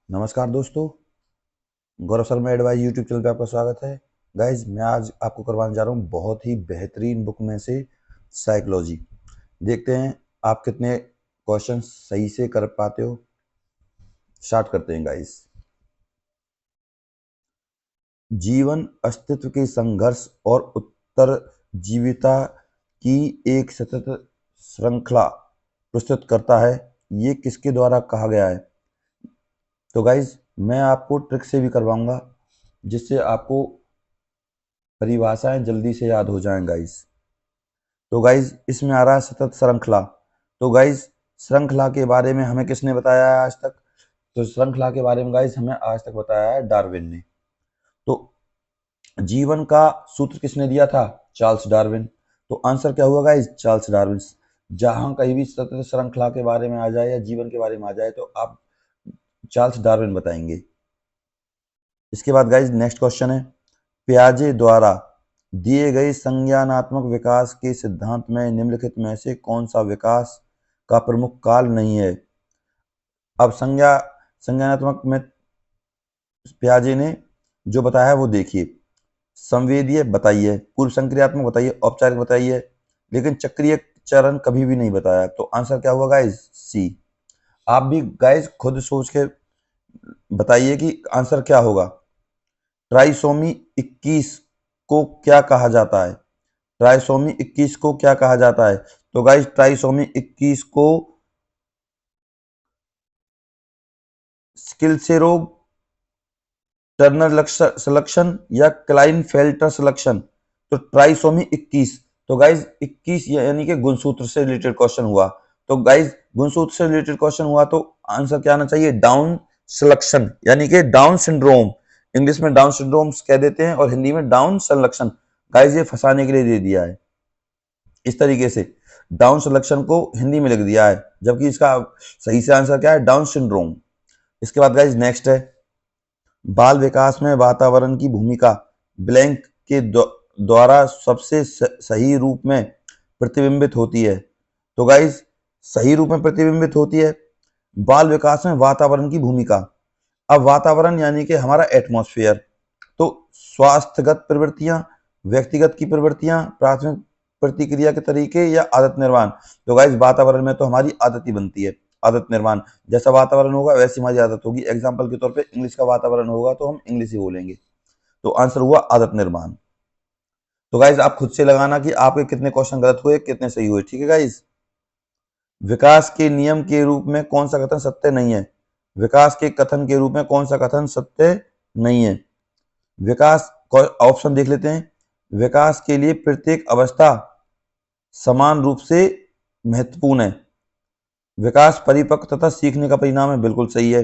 नमस्कार दोस्तों, Gaurav Sharma advice YouTube channel पे आपका स्वागत है। गाइज मैं आज आपको करवाने जा रहा हूँ बहुत ही बेहतरीन बुक में से साइकोलॉजी। देखते हैं आप कितने क्वेश्चन सही से कर पाते हो। स्टार्ट करते हैं गाइज। जीवन अस्तित्व के संघर्ष और उत्तरजीविता की एक सतत श्रृंखला प्रस्तुत करता है। ये किसके द्वारा कहा गया है? तो गाइज मैं आपको ट्रिक से भी करवाऊंगा जिससे आपको परिभाषाएं जल्दी से याद हो जाएं गाइज। तो गाइज इसमें आ रहा है सतत श्रृंखला। तो गाइज श्रृंखला के बारे में हमें किसने बताया है आज तक? तो श्रृंखला के बारे में गाइज हमें आज तक बताया है डार्विन ने। तो जीवन का सूत्र किसने दिया था? Charles Darwin. तो आंसर क्या हुआ गाइज? Charles Darwin. जहां कहीं भी सतत श्रृंखला के बारे में आ जाए या जीवन के बारे में आ जाए तो आप चार्ल्स डार्विन बताएंगे। इसके बाद गाइज नेक्स्ट क्वेश्चन है, पियाजे द्वारा दिए गए संज्ञानात्मक विकास के सिद्धांत में निम्नलिखित में से कौन सा विकास का प्रमुख काल नहीं है? अब संज्ञानात्मक में पियाजे ने जो बताया है वो देखिए। संवेदीय बताइए, पूर्व संक्रियात्मक बताइए, औपचारिक बताइए, लेकिन चक्रीय चरण कभी भी नहीं बताया। तो आंसर क्या हुआ गाइज? सी। आप भी गाइज खुद सोच के बताइए कि आंसर क्या होगा। ट्राइसोमी 21 को क्या कहा जाता है? ट्राइसोमी 21 को क्या कहा जाता है? तो गाइस ट्राइसोमी 21 को स्किल्सेरोग टर्नर सिलेक्शन या क्लाइनफेल्टर सिलेक्शन। तो ट्राइसोमी 21, तो गाइज 21 यानी कि गुणसूत्र से रिलेटेड क्वेश्चन हुआ। तो गाइज गुणसूत्र से रिलेटेड क्वेश्चन हुआ तो आंसर क्या आना चाहिए? डाउन सिलेक्शन यानी कि डाउन सिंड्रोम। इंग्लिश में डाउन सिंड्रोम कह देते हैं और हिंदी में डाउन सिलेक्शन। गाइज ये फंसाने के लिए दे दिया है इस तरीके से, डाउन सिलेक्शन को हिंदी में लिख दिया है, जबकि इसका सही से आंसर क्या है? Down syndrome. इसके बाद गाइज नेक्स्ट है, बाल विकास में वातावरण की भूमिका ब्लैंक के द्वारा सबसे सही रूप में प्रतिबिंबित होती है। तो गाइज सही रूप में प्रतिबिंबित होती है बाल विकास में वातावरण की भूमिका। अब वातावरण यानी कि हमारा एटमॉस्फेयर। तो स्वास्थ्यगत प्रवृत्तियां, व्यक्तिगत की प्रवृत्तियां, प्राथमिक प्रतिक्रिया के तरीके या आदत निर्माण। तो गाइस वातावरण में तो हमारी आदत ही बनती है, आदत निर्माण। जैसा वातावरण होगा वैसी हमारी आदत होगी। एग्जाम्पल के तौर पे इंग्लिश का वातावरण होगा तो हम इंग्लिश ही बोलेंगे। तो आंसर हुआ आदत निर्माण। तो गाइज आप खुद से लगाना कि आपके कितने क्वेश्चन गलत हुए, कितने सही हुए। ठीक है गाइज। विकास के नियम के रूप में कौन सा कथन सत्य नहीं है? विकास के कथन के रूप में कौन सा कथन सत्य नहीं है? विकास ऑप्शन देख लेते हैं। विकास के लिए प्रत्येक अवस्था समान रूप से महत्वपूर्ण है। विकास परिपक्व तथा सीखने का परिणाम है, बिल्कुल सही है।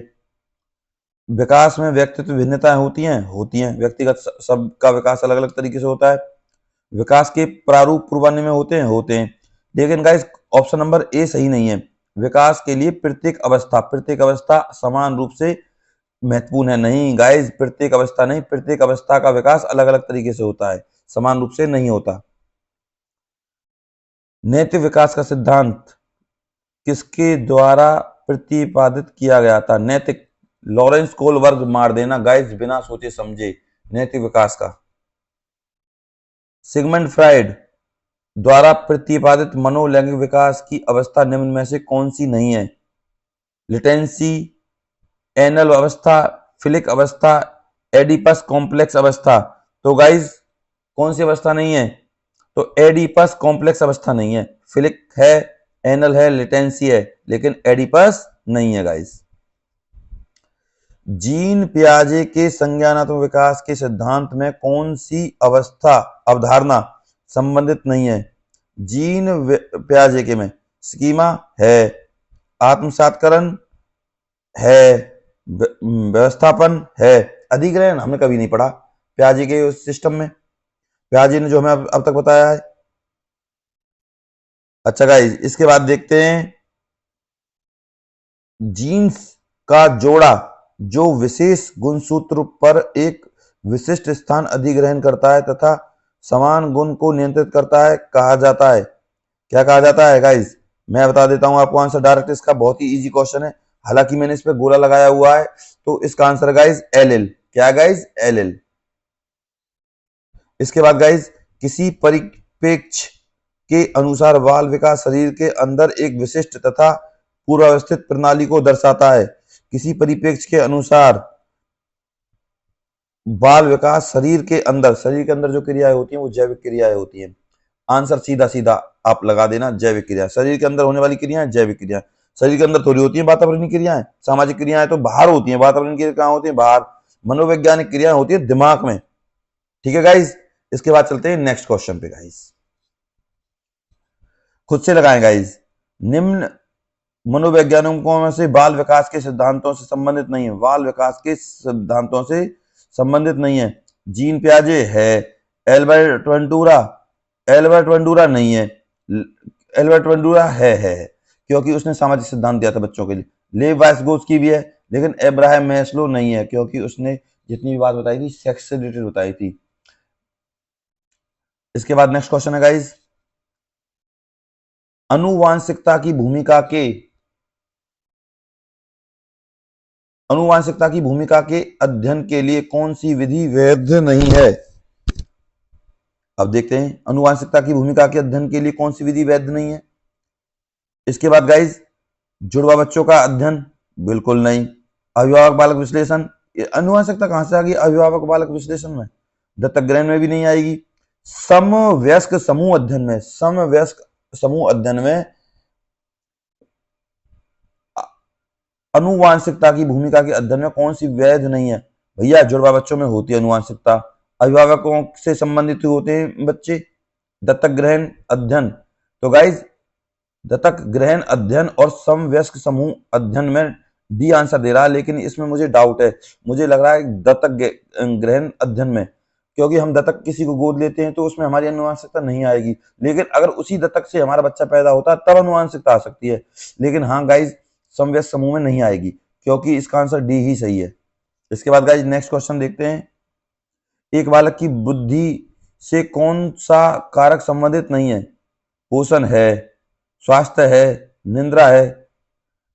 विकास में व्यक्तित्व भिन्नताएं होती हैं। व्यक्तिगत सबका विकास अलग अलग तरीके से होता है। विकास के प्रारूप पूर्वान्वय में होते हैं। लेकिन गाइस ऑप्शन नंबर ए सही नहीं है। विकास के लिए प्रत्येक अवस्था समान रूप से महत्वपूर्ण है। नहीं गाइस, प्रत्येक अवस्था नहीं, प्रत्येक अवस्था का विकास अलग अलग तरीके से होता है, समान रूप से नहीं होता। नैतिक विकास का सिद्धांत किसके द्वारा प्रतिपादित किया गया था? नैतिक, लॉरेंस कोलबर्ग मार देना गाइस बिना सोचे समझे। नैतिक विकास का सिगमंड फ्राइड द्वारा प्रतिपादित मनोलैंगिक विकास की अवस्था निम्न में से कौन सी नहीं है? लिटेंसी, एनल अवस्था, फिलिक अवस्था, एडिपस कॉम्प्लेक्स अवस्था। तो गाइज कौन सी अवस्था नहीं है? तो एडिपस कॉम्प्लेक्स अवस्था नहीं है। फिलिक है, एनल है, लिटेंसी है, लेकिन एडिपस नहीं है गाइज। जीन पियाजे के संज्ञानात्मक विकास के सिद्धांत में कौन सी अवधारणा संबंधित नहीं है? जीन पियाजे के में स्कीमा है, आत्मसातकरण है, व्यवस्थापन है, अधिग्रहण हमने कभी नहीं पढ़ा पियाजे के सिस्टम में। पियाजे ने जो हमें अब तक बताया है। अच्छा गाइस, इसके बाद देखते हैं जीन्स का जोड़ा जो विशेष गुणसूत्र पर एक विशिष्ट स्थान अधिग्रहण करता है तथा समान गुण को नियंत्रित करता है, कहा जाता है। क्या कहा जाता है गाइस? मैं बता देता हूं आपको आंसर डायरेक्ट। इसका बहुत ही इजी क्वेश्चन है, हालांकि मैंने इस पे गोला लगाया हुआ है, तो इसका आंसर गाइज एल। क्या गाइज? एल। इसके बाद गाइज, किसी परिप्रेक्ष्य के अनुसार बाल विकास शरीर के अंदर एक विशिष्ट तथा पूर्वावस्थित प्रणाली को दर्शाता है। किसी परिप्रेक्ष्य के अनुसार बाल विकास शरीर के अंदर जो क्रियाएं होती हैं वो जैविक क्रियाएं होती हैं। आंसर सीधा सीधा आप लगा देना, जैविक क्रिया। शरीर के अंदर होने वाली क्रियाएं जैविक क्रिया। शरीर के अंदर थोड़ी होती है वातावरणीय क्रियाएं। सामाजिक क्रियाएं तो बाहर होती हैं, वातावरणीय क्रिया कहां होती है? बाहर। मनोवैज्ञानिक क्रिया होती है दिमाग में। ठीक है गाइज, इसके बाद चलते हैं नेक्स्ट क्वेश्चन पे गाइज। खुद से लगाएं गाइज। निम्न मनोवैज्ञानिकों में से बाल विकास के सिद्धांतों से संबंधित नहीं है। बाल विकास के सिद्धांतों से संबंधित नहीं है। जीन पियाजे है। एल्बर्ट वेंटूरा नहीं है। एल्बर्ट वेंटूरा है क्योंकि उसने सामाजिक सिद्धांत दिया था बच्चों के लिए। लेव वायसगोत्स्की भी है, लेकिन अब्राहम मैस्लो नहीं है क्योंकि उसने जितनी भी बात बताई थी सेक्स से रिलेटेड बताई थी। इसके बाद नेक्स्ट क्वेश्चन है गाइज, अनुवांशिकता की भूमिका के अध्ययन के लिए कौन सी विधि वैध नहीं है? अब देखते हैं अनुवांशिकता की भूमिका के अध्ययन के लिए कौन सी विधि वैध नहीं है। इसके बाद गाइज, जुड़वा बच्चों का अध्ययन, बिल्कुल नहीं। अभिभावक बालक विश्लेषण, अनुवांशिकता कहां से आ गई अभिभावक बालक विश्लेषण में? दत्तक ग्रहण में भी नहीं आएगी। समवयस्क समूह अध्ययन में अनुवांशिकता की भूमिका के अध्ययन में कौन सी वैध नहीं है? भैया जुड़वा बच्चों में होती है अनुवांशिकता। अभिभावकों से संबंधित होते हैं बच्चे। दत्तक ग्रहण अध्ययन, तो गाइज दत्तक ग्रहण अध्ययन और समवयस्क समूह अध्ययन में डी आंसर दे रहा है, लेकिन इसमें मुझे डाउट है। मुझे लग रहा है दत्तक ग्रहण अध्ययन में, क्योंकि हम दत्तक किसी को गोद लेते हैं तो उसमें हमारी अनुवांशिकता नहीं आएगी, लेकिन अगर उसी दत्तक से हमारा बच्चा पैदा होता है तब अनुवांशिकता आ सकती है। लेकिन हाँ गाइज, समवयस्क समूह में नहीं आएगी, क्योंकि इसका आंसर डी ही सही है। इसके बाद गाइज नेक्स्ट क्वेश्चन देखते हैं, एक बालक की बुद्धि से कौन सा कारक संबंधित नहीं है? पोषण है, स्वास्थ्य है, निद्रा है।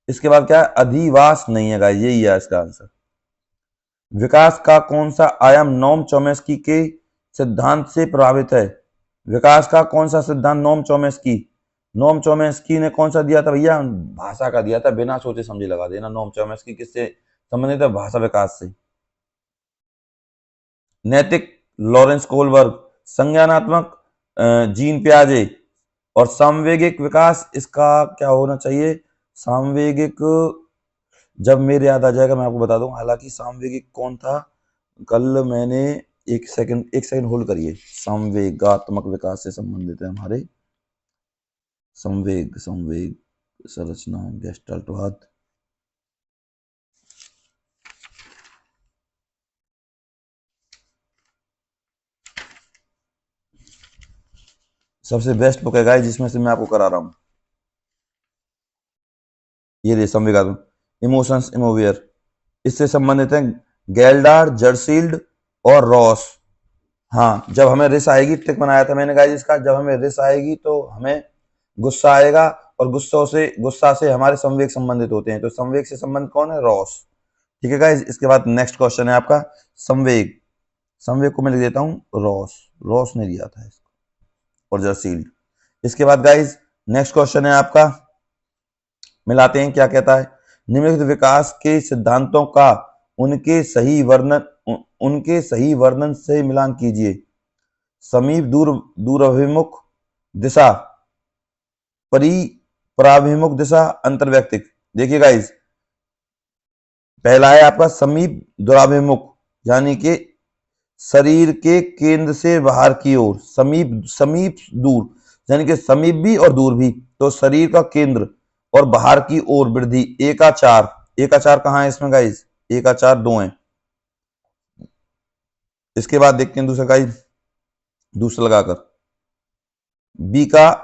इसके बाद क्या है? अधिवास नहीं है गाइस, यही है इसका आंसर। विकास का कौन सा आयाम नोम चोम्स्की के सिद्धांत से प्रभावित है? विकास का कौन सा सिद्धांत नोम चोम्स्की ने कौन सा दिया था भैया? भाषा का दिया था, बिना सोचे समझे लगा देना। नोम चोम्स्की किससे संबंधित है? भाषा विकास से। नैतिक लॉरेंस कोलबर्ग, संज्ञानात्मक जीन पियाजे, और सामवेगिक विकास इसका क्या होना चाहिए? सामवेगिक, जब मेरे याद आ जाएगा मैं आपको बता दूं। हालांकि सामवेगिक कौन था, कल मैंने एक सेकंड होल्ड करिए। संवेगात्मक विकास से संबंधित है हमारे संवेग संरचना गेस्टाल्टवाद। सबसे बेस्ट बुक है गाइस जिसमें से मैं आपको करा रहा हूं, ये रे संवेगात्मक इमोशंस इमोवियर। इससे संबंधित है गेल्डार, जर्सील्ड और रॉस। हाँ, जब हमें रिस आएगी, ट्रिक बनाया था मैंने गाइस इसका, जब हमें रिस आएगी तो हमें गुस्सा आएगा, और गुस्सा से हमारे संवेग संबंधित होते हैं। तो संवेग से संबंधित कौन है? रॉस। ठीक है गाइस, इसके बाद नेक्स्ट क्वेश्चन है आपका संवेग को मैं लिख देता हूं रॉस ने दिया था इसको, और जर्सील्ड। इसके बाद गाइस नेक्स्ट क्वेश्चन है आपका, मिलाते हैं क्या कहता है। निम्नलिखित विकास के सिद्धांतों का उनके सही वर्णन से मिलान कीजिए। समीप दूराभिमुख दिशा, पराभिमुख दिशा, अंतर्वैयक्तिक। देखिए गाइस, पहला है आपका समीप दूराभिमुख, यानी कि शरीर के केंद्र से बाहर की ओर। समीप दूर, यानी कि समीप भी और दूर भी। तो शरीर का केंद्र और बाहर की ओर वृद्धि। एकाचार कहां है इसमें गाइस? एकाचार 2 है। इसके बाद देखते हैं दूसरा गाइस, दूसरा लगाकर बी का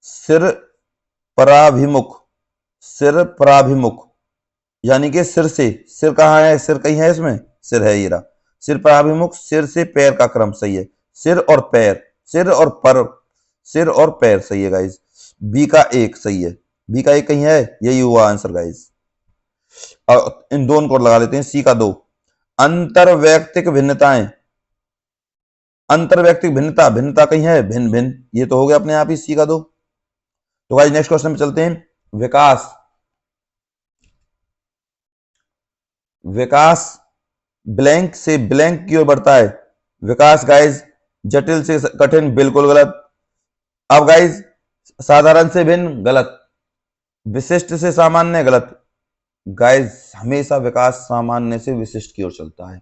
सिर पराभिमुख, यानी कि सिर कहां है? सिर कहीं है इसमें? सिर है, ये रहा। सिर पराभिमुख, सिर से पैर का क्रम सही है। सिर और पैर सही है गाइस। बी का 1 सही है। बी का 1 कहीं है? यही हुआ आंसर गाइस। और इन दोनों को लगा लेते हैं, सी का 2। अंतरवैयक्तिक भिन्नताएं, अंतरवैयक्तिक भिन्नता, भिन्नता कहीं है, भिन्न भिन्न, ये तो हो गया अपने आप ही, सी का 2। तो गाइस नेक्स्ट क्वेश्चन पे चलते हैं। विकास, विकास ब्लैंक से ब्लैंक की ओर बढ़ता है। विकास गाइस जटिल से कठिन, बिल्कुल गलत। अब गाइस साधारण से भिन्न, गलत। विशिष्ट से सामान्य, गलत। गाइस हमेशा विकास सामान्य से विशिष्ट की ओर चलता है,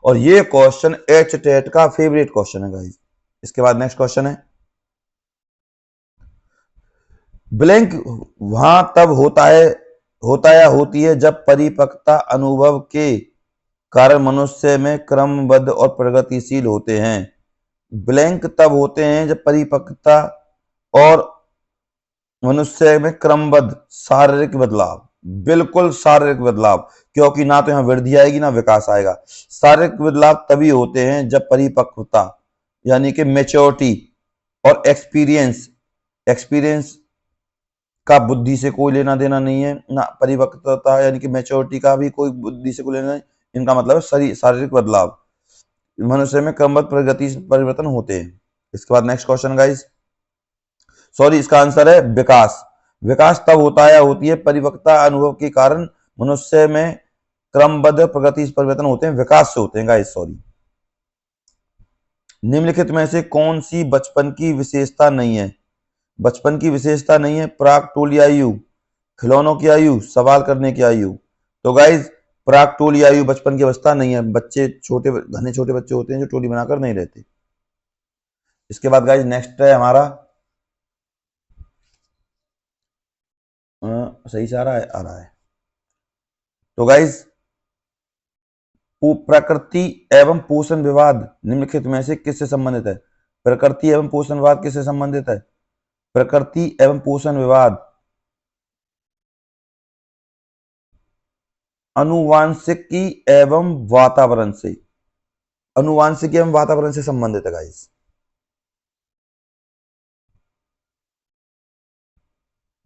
और ये क्वेश्चन एच टेट का फेवरेट क्वेश्चन है गाइस। इसके बाद नेक्स्ट क्वेश्चन है, ब्लैंक वहां तब होता या होती है जब परिपक्वता अनुभव के कारण मनुष्य में क्रमबद्ध और प्रगतिशील होते हैं। ब्लैंक तब होते हैं जब परिपक्वता और मनुष्य में क्रमबद्ध शारीरिक बदलाव, बिल्कुल शारीरिक बदलाव, क्योंकि ना तो यहां वृद्धि आएगी ना विकास आएगा। शारीरिक बदलाव तभी होते हैं जब परिपक्वता यानी कि मेच्योरिटी और एक्सपीरियंस, एक्सपीरियंस का बुद्धि से कोई लेना देना नहीं है, ना परिपक्वता यानी कि मेच्योरिटी का भी कोई बुद्धि से कोई लेना नहीं। इनका मतलब है शारीरिक बदलाव, मनुष्य में क्रमबद्ध प्रगति परिवर्तन होते हैं। इसके बाद नेक्स्ट क्वेश्चन गाइस, सॉरी इसका आंसर है विकास। विकास तब होता है या होती है परिपक्वता अनुभव के कारण मनुष्य में क्रमबद्ध प्रगति परिवर्तन होते हैं, विकास से होते हैं गाइस, सॉरी। निम्नलिखित में से कौन सी बचपन की विशेषता नहीं है? बचपन की विशेषता नहीं है, प्राक टोली आयु, खिलौनों की आयु, सवाल करने की आयु। तो गाइज प्राक टोली आयु बचपन की अवस्था नहीं है, बच्चे छोटे घने छोटे बच्चे होते हैं जो टोली बनाकर नहीं रहते। इसके बाद गाइज नेक्स्ट है हमारा, सही से आ रहा है, आ रहा है। तो गाइज प्रकृति एवं पोषण विवाद निम्नलिखित में से किससे संबंधित है? प्रकृति एवं पोषण विवाद किससे संबंधित है? प्रकृति एवं पोषण विवाद अनुवांशिकी एवं वातावरण से, अनुवांशिकी एवं वातावरण से संबंधित है गाइस।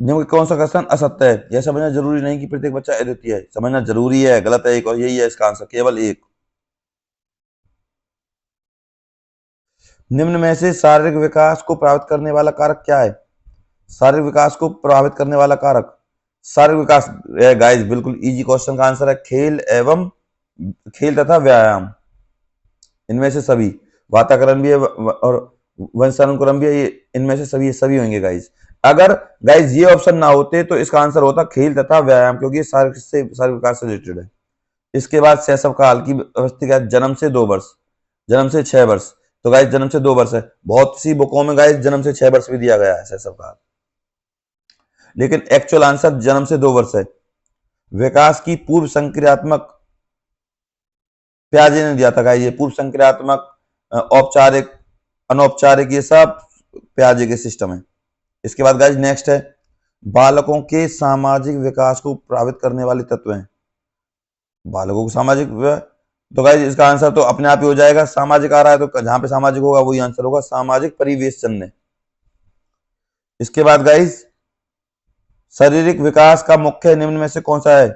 कौन सा कथन असत्य है? यह समझना जरूरी नहीं कि प्रत्येक बच्चा अद्वितीय है, समझना जरूरी है, गलत है एक, और यही है इसका आंसर, केवल एक। निम्न में से शारीरिक विकास को प्रभावित करने वाला कारक क्या है? शारीरिक विकास को प्रभावित करने वाला कारक, शारीरिक विकास गाइस बिल्कुल इजी क्वेश्चन का आंसर है खेल एवं खेल तथा व्यायाम। इनमें से सभी, वातावरण भी है और वंशानुक्रम भी है, इनमें से सभी होंगे गाइस। अगर गाइस ये ऑप्शन ना होते तो इसका आंसर होता खेल तथा व्यायाम, क्योंकि शारीरिक विकास से रिलेटेड है। इसके बाद शैशव काल की अवस्था, जन्म से 2 वर्ष, जन्म से 6 वर्ष। तो गाइस जन्म से 2 वर्ष है, बहुत सी बुकों में गाइस जन्म से 6 वर्ष भी दिया गया है शैशव काल, लेकिन एक्चुअल आंसर जन्म से 2 वर्ष है। विकास की पूर्व संक्रियात्मक प्याजे ने दिया था गाइस, ये पूर्व संक्रियात्मक औपचारिक अनौपचारिक ये सब प्याजे के सिस्टम है। इसके बाद गाइस नेक्स्ट है, बालकों के सामाजिक विकास को प्रभावित करने वाले तत्व हैं। बालकों को सामाजिक, तो गाइस इसका आंसर तो अपने आप ही हो जाएगा, सामाजिक आ रहा है तो जहां पे सामाजिक होगा वही आंसर होगा, सामाजिक परिवेश जन्य। इसके बाद गाइस शारीरिक विकास का मुख्य निम्न में से कौन सा है?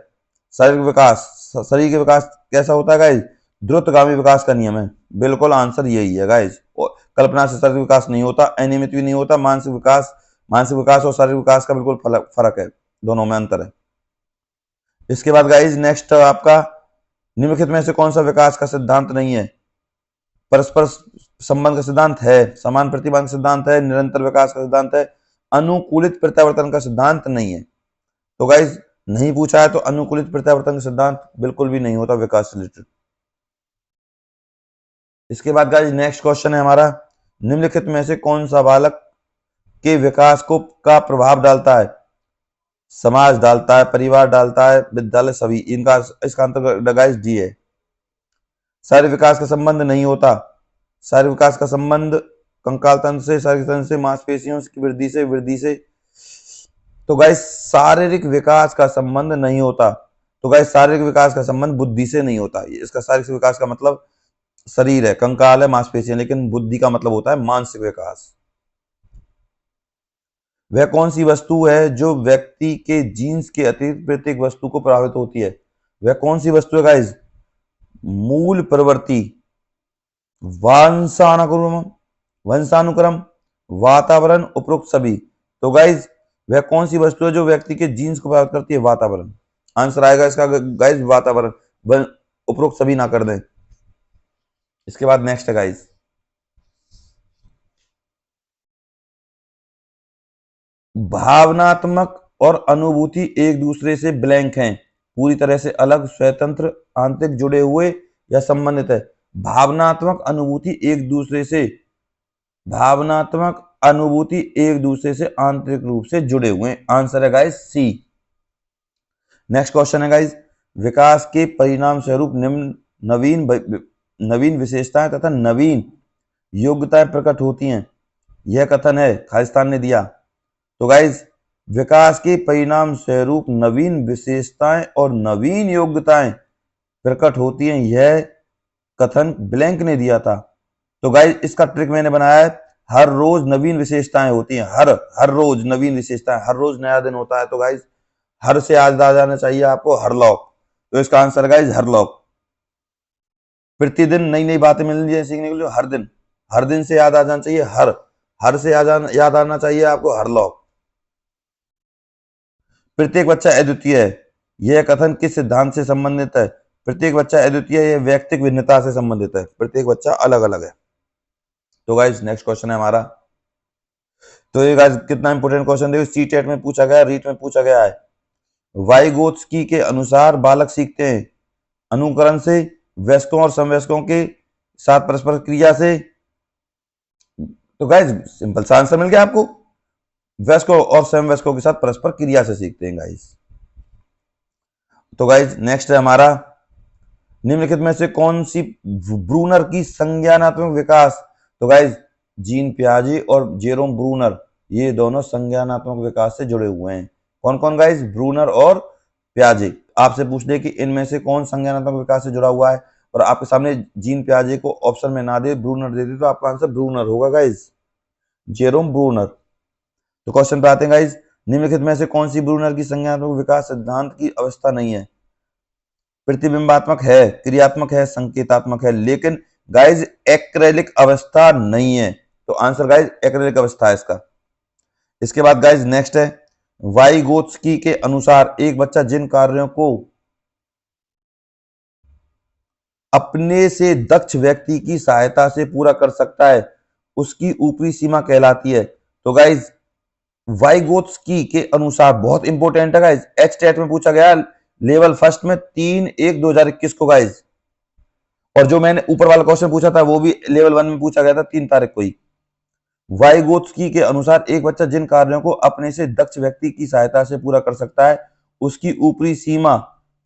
शारीरिक विकास, शरीर का विकास कैसा होता है गाइस? द्रुतगामी विकास का नियम है, बिल्कुल आंसर यही है गाइस। कल्पना से शारीरिक विकास नहीं होता, अनियमित भी नहीं होता। मानसिक विकास और शारीरिक विकास का बिल्कुल फर्क है, दोनों में अंतर है। इसके बाद गाइस नेक्स्ट आपका, निम्नलिखित में से कौन सा विकास का सिद्धांत नहीं है? परस्पर संबंध का सिद्धांत है, समान प्रतिमान का सिद्धांत है, निरंतर विकास का सिद्धांत है, अनुकूलित प्रत्यावर्तन का सिद्धांत नहीं है। तो गाइस नहीं पूछा है तो अनुकूलित प्रत्यावर्तन का सिद्धांत बिल्कुल भी नहीं होता विकास रिलेटेड। इसके बाद गाइस नेक्स्ट क्वेश्चन है हमारा, निम्नलिखित में से कौन सा बालक के विकास को का प्रभाव डालता है? समाज डालता है, परिवार डालता है, विद्यालय, सभी। इनका इसका आंसर गाइस डी है, शारीरिक विकास का संबंध नहीं होता। शारीरिक विकास का संबंध कंकाल तंत्र से, शारीरिक तंत्र से, मांसपेशियों की वृद्धि से। तो गाइस शारीरिक विकास का संबंध नहीं होता। तो गाइस शारीरिक विकास का संबंध बुद्धि से नहीं होता। इसका शारीरिक विकास का मतलब शरीर है, कंकाल है, मांसपेशियां, लेकिन बुद्धि का मतलब होता है मानसिक विकास। वह कौन सी वस्तु है जो व्यक्ति के जीन्स के अतिरिक्त प्रत्येक वस्तु को प्रभावित होती है? वह कौन सी वस्तु है गाइज? मूल प्रवृत्ति, वंशानुक्रम, वंशानुक्रम, वातावरण, उपरोक्त सभी। तो गाइज वह कौन सी वस्तु है जो व्यक्ति के जीन्स को प्रभावित करती है? वातावरण। आंसर आएगा इसका गाइज वातावरण, उपरोक्त सभी ना कर दें। इसके बाद नेक्स्ट है गाइज, भावनात्मक और अनुभूति एक दूसरे से ब्लैंक हैं, पूरी तरह से अलग, स्वतंत्र, आंतरिक, जुड़े हुए या संबंधित है? भावनात्मक अनुभूति एक दूसरे से, भावनात्मक अनुभूति एक दूसरे से आंतरिक रूप से जुड़े हुए हैं। आंसर है गाइस सी। नेक्स्ट क्वेश्चन है गाइस, विकास के परिणाम स्वरूप निम्न नवीन विशेषताएं तथा नवीन योग्यताएं प्रकट होती हैं, यह कथन है खालिस्तान ने दिया। तो गाइस विकास के परिणाम स्वरूप नवीन विशेषताएं और नवीन योग्यताएं प्रकट होती हैं, यह कथन ब्लैंक ने दिया था। तो गाइस इसका ट्रिक मैंने बनाया है, हर रोज नवीन विशेषताएं होती हैं, हर रोज नवीन विशेषताएं, हर रोज नया दिन होता है। तो गाइस हर से याद आ जाना चाहिए आपको हरलॉक। तो इसका आंसर गाइस हरलॉक। प्रतिदिन नई नई बातें मिलनी है सीखने के लिए, हर दिन से याद आ जाना चाहिए हर से याद आना चाहिए आपको हरलॉक। प्रत्येक बच्चा अद्वितीय है, यह कथन किस सिद्धांत से संबंधित है? प्रत्येक बच्चा अद्वितीय, यह व्यक्तिगत भिन्नता से संबंधित है, प्रत्येक बच्चा अलग अलग है। तो गाइस नेक्स्ट क्वेश्चन है हमारा, तो ये गाइस कितना इंपोर्टेंट क्वेश्चन देखो, सीटेट में पूछा गया, रीट में पूछा गया है। वाइगोत्स्की के अनुसार बालक सीखते हैं अनुकरण से, वयस्कों और समवयस्कों के साथ परस्पर क्रिया से। तो गाइस सिंपल सा आंसर मिल गया आपको, वयस्कों और समवयस्कों के साथ परस्पर क्रिया से सीखते हैं गाइस। तो गाइस नेक्स्ट है हमारा, निम्नलिखित में से कौन सी ब्रूनर की संज्ञानात्मक विकास? तो गाइस जीन पियाजे और जेरोम ब्रूनर, ये दोनों संज्ञानात्मक विकास से जुड़े हुए हैं। कौन कौन गाइस? ब्रूनर और पियाजे। आपसे पूछ दे कि इनमें से कौन संज्ञानात्मक विकास से जुड़ा हुआ है, और आपके सामने जीन पियाजे को ऑप्शन में ना दे, ब्रूनर दे दे, तो आपका आंसर ब्रूनर होगा गाइस, जेरोम ब्रूनर। तो क्वेश्चन पे आते हैं गाइस, निम्नलिखित में से कौन सी ब्रूनर की संज्ञानात्मक विकास सिद्धांत की अवस्था नहीं है? प्रतिबिंबात्मक है, क्रियात्मक है, संकेतात्मक है, लेकिन गाइस एक्रेलिक अवस्था नहीं है। तो आंसर गाइस एक्रेलिक अवस्था है इसका। इसके बाद गाइस नेक्स्ट है, वाइगोत्स्की के अनुसार एक बच्चा जिन कार्यों को अपने से दक्ष व्यक्ति की सहायता से पूरा कर सकता है, उसकी ऊपरी सीमा कहलाती है। तो गाइस वाइगोत्स्की के अनुसार, बहुत इंपॉर्टेंट है गाइस, एचटेट में पूछा गया लेवल फर्स्ट में 3/1/2021 को गाइस, और जो मैंने ऊपर वाला क्वेश्चन पूछा था वो भी लेवल 1 में पूछा गया था 3 तारीख को ही। वाइगोत्स्की के अनुसार एक बच्चा जिन कार्यों को अपने से दक्ष व्यक्ति की सहायता से पूरा कर सकता है, उसकी ऊपरी सीमा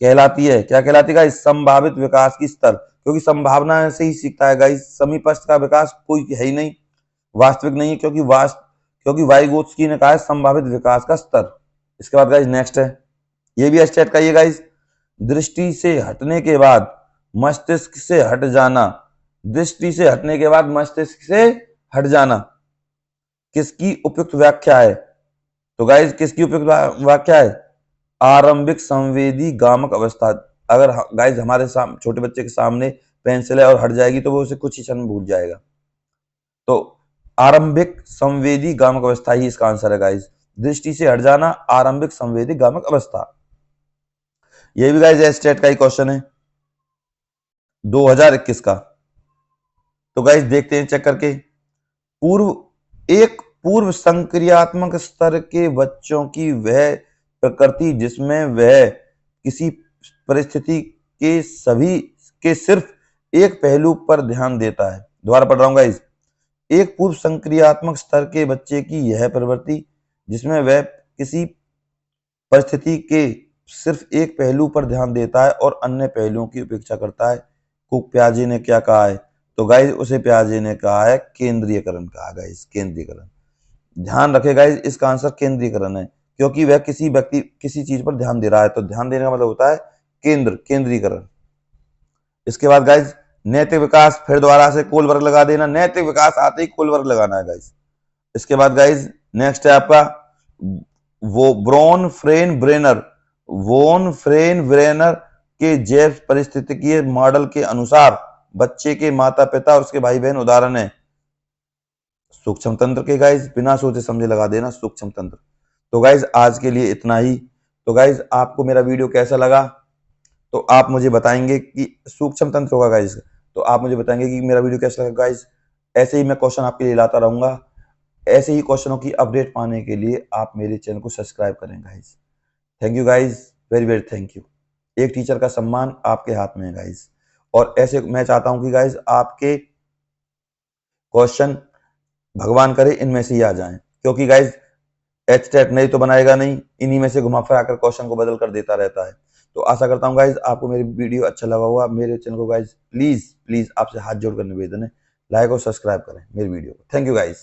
कहलाती है, क्या कहलाती है गाइस? संभावित विकास की स्तर, क्योंकि संभावना से ही सीखता है गाइस, समीपस्थ का विकास कोई है ही नहीं, वास्तविक नहीं है, क्योंकि वाइगोत्स्की ने कहा है संभावित विकास का स्तर। इसके बाद गाइस नेक्स्ट है, ये भी स्टेट का, ये गाइस दृष्टि से हटने के बाद मस्तिष्क से हट जाना, दृष्टि से हटने के बाद मस्तिष्क से हट जाना किसकी उपयुक्त व्याख्या है? तो गाइस किसकी उपयुक्त व्याख्या है? आरंभिक संवेदी गामक अवस्था। अगर गाइस हमारे छोटे बच्चे के सामने पेंसिल है और हट जाएगी तो वो उसे कुछ ही क्षण में भूल जाएगा। तो आरंभिक संवेदी गामक अवस्था ही इसका आंसर है गाइस, दृष्टि से हट जाना, आरंभिक संवेदी गामक अवस्था। ये भी गाइस स्टेट का ही क्वेश्चन है 2021 का। तो गाइस देखते हैं चेक करके, पूर्व संक्रियात्मक स्तर के बच्चों की वह प्रकृति जिसमें वह किसी परिस्थिति के सिर्फ एक पहलू पर ध्यान देता है। दोबारा पढ़ रहा हूं गाइस, एक पूर्व संक्रियात्मक स्तर के बच्चे की यह प्रवृत्ति जिसमें वह किसी परिस्थिति के सिर्फ एक पहलू पर ध्यान देता है और अन्य पहलुओं की उपेक्षा करता है, को पियाजे ने क्या कहा है? तो गाइस उसे पियाजे ने कहा है केंद्रीयकरण, कहा गाइस केंद्रीयकरण। ध्यान रखे गाइस इसका आंसर केंद्रीयकरण है, क्योंकि वह किसी व्यक्ति किसी चीज पर ध्यान दे रहा है, तो ध्यान देने का मतलब होता है केंद्रीयकरण। इसके बाद गाइस नैतिक विकास, फिर दोबारा से कोल वर्ग लगा देना, नैतिक विकास आते ही कोल वर्ग लगाना है गाइस। इसके बाद गाइस नेक्स्ट है आपका वो ब्रोन फ्रेन ब्रेनर, वोन फ्रेन ब्रेनर के जैव परिस्थितिकीय मॉडल के अनुसार बच्चे के माता पिता और उसके भाई बहन उदाहरण है सूक्ष्म तंत्र के। गाइज बिना सोचे समझे लगा देना सूक्ष्म तंत्र। तो गाइज आज के लिए इतना ही। तो गाइज आपको मेरा वीडियो कैसा लगा तो आप मुझे बताएंगे कि सूक्ष्म तंत्र होगा गाइज, तो आप मुझे बताएंगे कि मेरा वीडियो कैसा लगा गाइज। ऐसे ही मैं क्वेश्चन आपके लिए लाता रहूंगा। ऐसे ही क्वेश्चनों की अपडेट पाने के लिए आप मेरे चैनल को सब्सक्राइब करें guys. Thank you guys, very very thank you. एक टीचर का सम्मान आपके हाथ में है गाइज, और ऐसे मैं चाहता हूं कि गाइज आपके क्वेश्चन भगवान करे इनमें से ही आ जाएं, क्योंकि गाइज एच टेट नहीं तो बनाएगा नहीं, इन्हीं में से घुमा फिरा कर क्वेश्चन को बदल कर देता रहता है। तो आशा करता हूँ गाइज आपको मेरी वीडियो अच्छा लगा होगा। मेरे चैनल को गाइज प्लीज प्लीज आपसे हाथ जोड़कर निवेदन है, लाइक और सब्सक्राइब करें मेरी वीडियो को। Thank you guys.